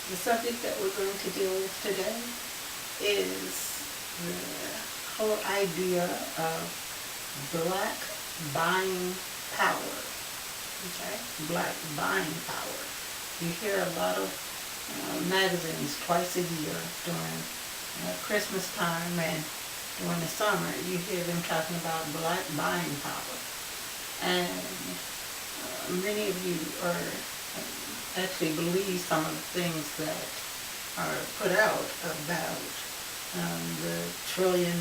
The subject that we're going to deal with today is the whole idea of black buying power. Okay? Black buying power. You hear a lot of magazines twice a year during Christmas time and during the summer. You hear them talking about black buying power. And many of you are actually believe some of the things that are put out about the $1 trillion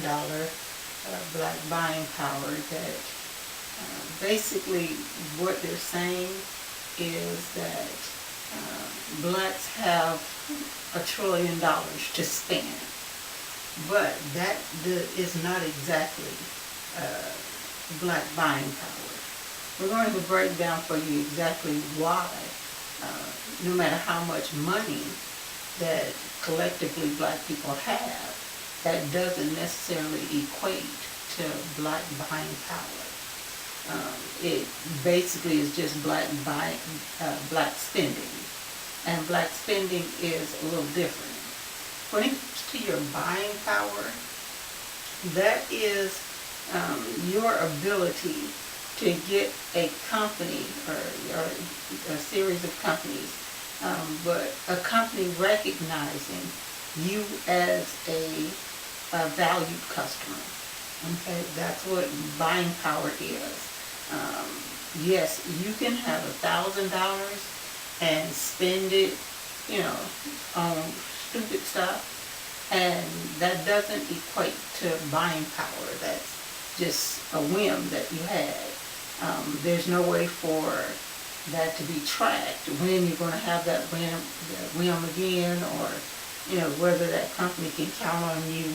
black buying power, that basically what they're saying is that blacks have $1 trillion to spend, but that is not exactly black buying power. We're going to break down for you exactly why, no matter how much money that collectively black people have, that doesn't necessarily equate to black buying power. It basically is just black spending, and black spending is a little different. When it comes to your buying power, that is your ability to get a company or a series of companies, but a company recognizing you as a valued customer. Okay, that's what buying power is. Yes, you can have $1,000 and spend it, on stupid stuff, and that doesn't equate to buying power. That's just a whim that you had. There's no way for that to be tracked, when you're going to have that whim again, or whether that company can count on you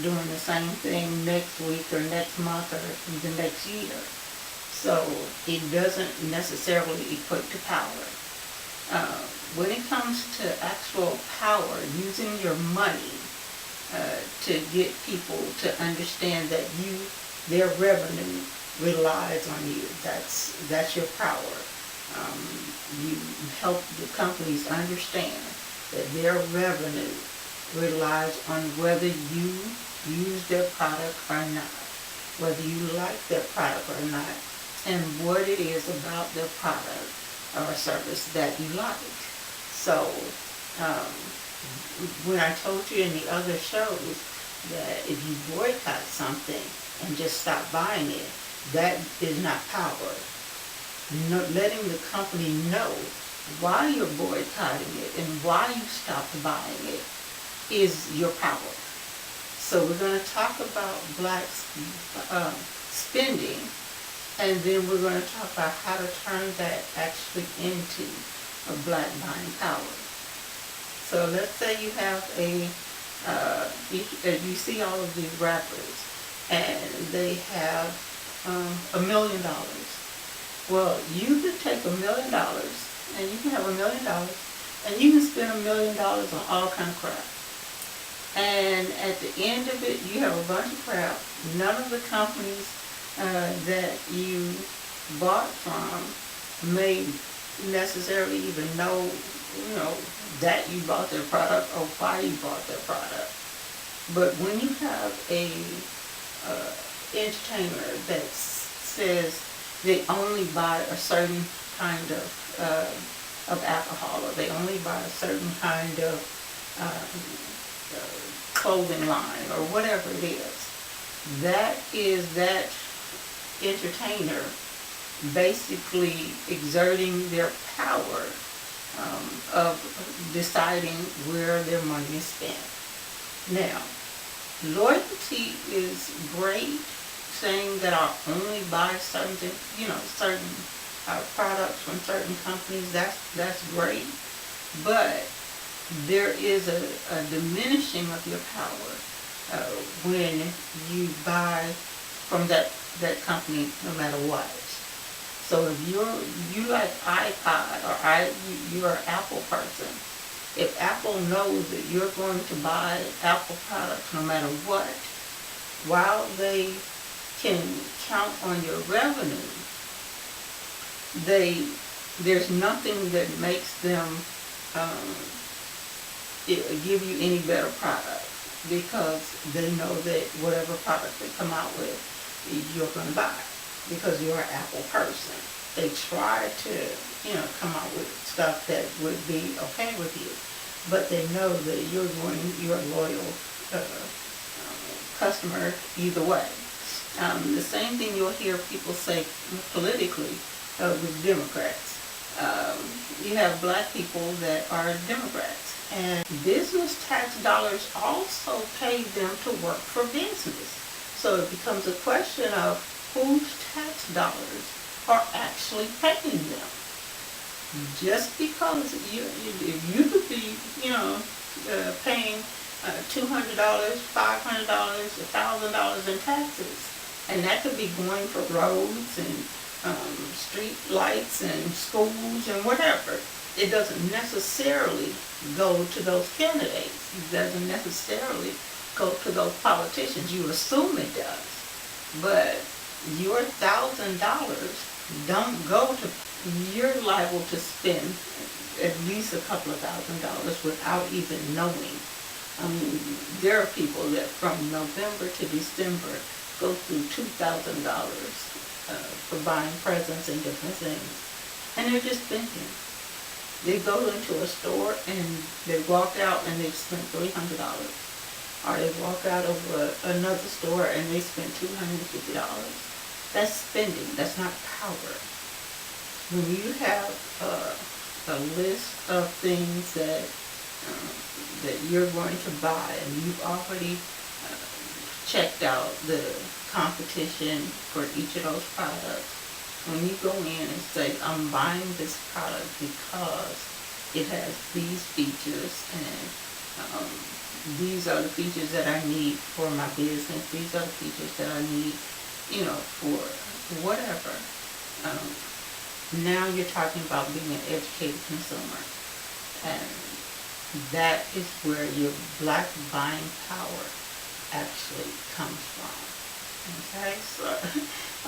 doing the same thing next week or next month or even next year. So it doesn't necessarily equate to power. When it comes to actual power, using your money to get people to understand that their revenue relies on you. That's your power. You help the companies understand that their revenue relies on whether you use their product or not, whether you like their product or not, and what it is about their product or service that you like. So when I told you in the other shows that if you boycott something and just stop buying it, that is not power. Letting the company know why you're boycotting it and why you stopped buying it is your power. So we're going to talk about black spending, and then we're going to talk about how to turn that actually into a black buying power. So let's say you have you see all of these rappers, and they have $1 million. Well, you could take $1 million, and you can have $1 million, and you can spend $1 million on all kind of crap. And at the end of it, you have a bunch of crap. None of the companies that you bought from may necessarily even know, that you bought their product or why you bought their product. But when you have a entertainer that says they only buy a certain kind of alcohol, or they only buy a certain kind of clothing line, or whatever it is, that is that entertainer basically exerting their power of deciding where their money is spent. Now, loyalty is great, saying that I'll only buy certain products from certain companies. That's great, but there is a diminishing of your power when you buy from that company, no matter what. So if you like iPod, or you're an Apple person, if Apple knows that you're going to buy Apple products no matter what, while they can count on your revenue, there's nothing that makes them give you any better product, because they know that whatever product they come out with, you're going to buy, because you're an Apple person. They try to, come out with stuff that would be okay with you, but they know that you're a loyal customer either way. The same thing you'll hear people say politically with Democrats. You have black people that are Democrats, and business tax dollars also pay them to work for business. So it becomes a question of whose tax dollars are actually paying them. Just because you could be, paying $200, $500, $1,000 in taxes, and that could be going for roads and street lights and schools and whatever. It doesn't necessarily go to those candidates. It doesn't necessarily go to those politicians. You assume it does, but your $1,000 don't go to. You're liable to spend at least a couple of $1,000s without even knowing. There are people that from November to December go through $2,000 for buying presents and different things, and they're just thinking. They go into a store and they walk out and they've spent $300, or they walk out of another store and they spend $250. That's spending. That's not power. When you have a list of things that you're going to buy, and you've already checked out the competition for each of those products, when you go in and say, I'm buying this product because it has these features, and these are the features that I need for my business, these are the features that I need, for whatever. Now you're talking about being an educated consumer. And that is where your black buying power actually comes from. Okay, so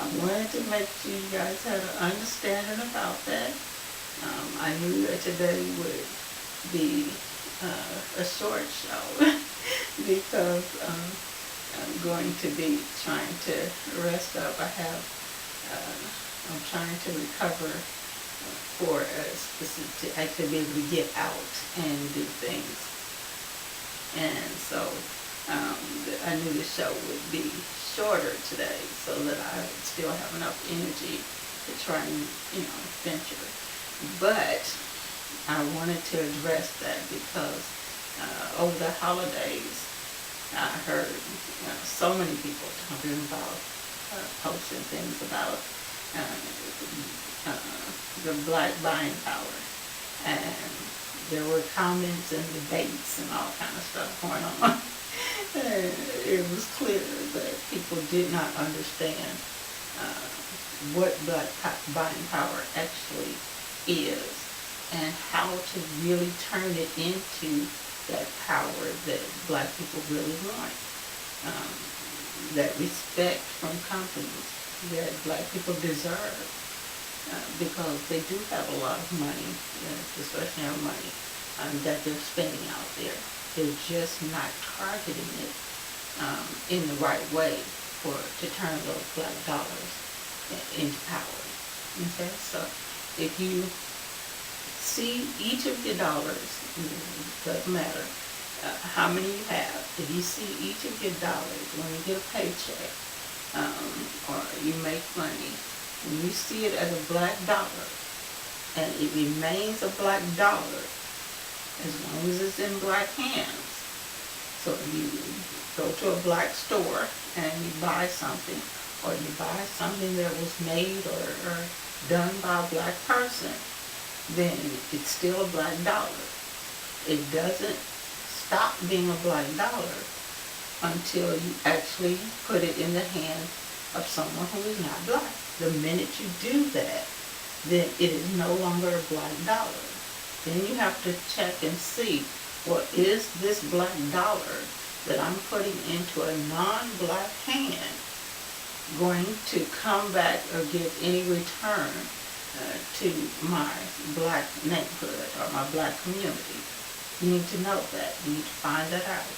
I wanted to make sure you guys had an understanding about that. I knew that today would be a short show because I'm going to be trying to rest up. I'm trying to recover for to actually be able to get out and do things. And so I knew the show would be shorter today so that I would still have enough energy to try and, venture. But I wanted to address that because over the holidays, I heard so many people talking about posting things about the black buying power, and there were comments and debates and all kind of stuff going on. And it was clear that people did not understand what black buying power actually is and how to really turn it into that power that black people really want. That respect from companies that black people deserve, because they do have a lot of money, discretionary money, that they're spending out there. They're just not targeting it in the right way to turn those black dollars into power. Okay, so if you see each of your dollars, doesn't matter how many you have, if you see each of your dollars when you get a paycheck, or you make money, when you see it as a black dollar, and it remains a black dollar as long as it's in black hands. So you go to a black store and you buy something, or you buy something that was made or done by a black person, then it's still a black dollar. It doesn't stop being a black dollar until you actually put it in the hands of someone who is not black. The minute you do that, then it is no longer a black dollar. Then you have to check and see, well, is this black dollar that I'm putting into a non-black hand going to come back or give any return to my black neighborhood or my black community? You need to know that. You need to find that out.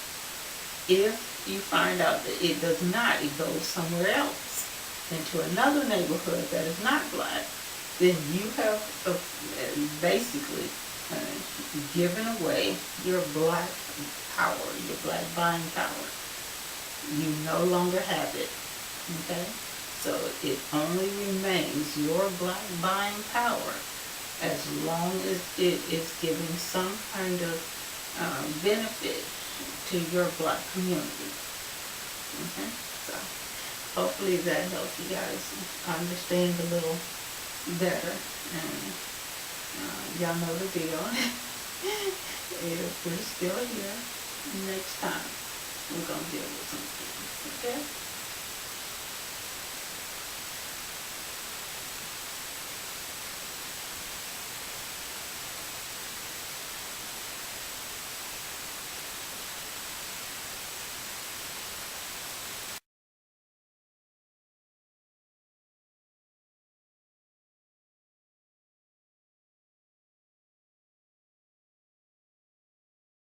If you find out that it does not, it goes somewhere else, into another neighborhood that is not black, then you have basically given away your black power, your black buying power. You no longer have it. Okay? So it only remains your black buying power as long as it is giving some kind of benefit to your black community. Okay? So hopefully that helps you guys understand a little better. And y'all know the deal. If we're still here, next time we're going to deal with some things. Okay?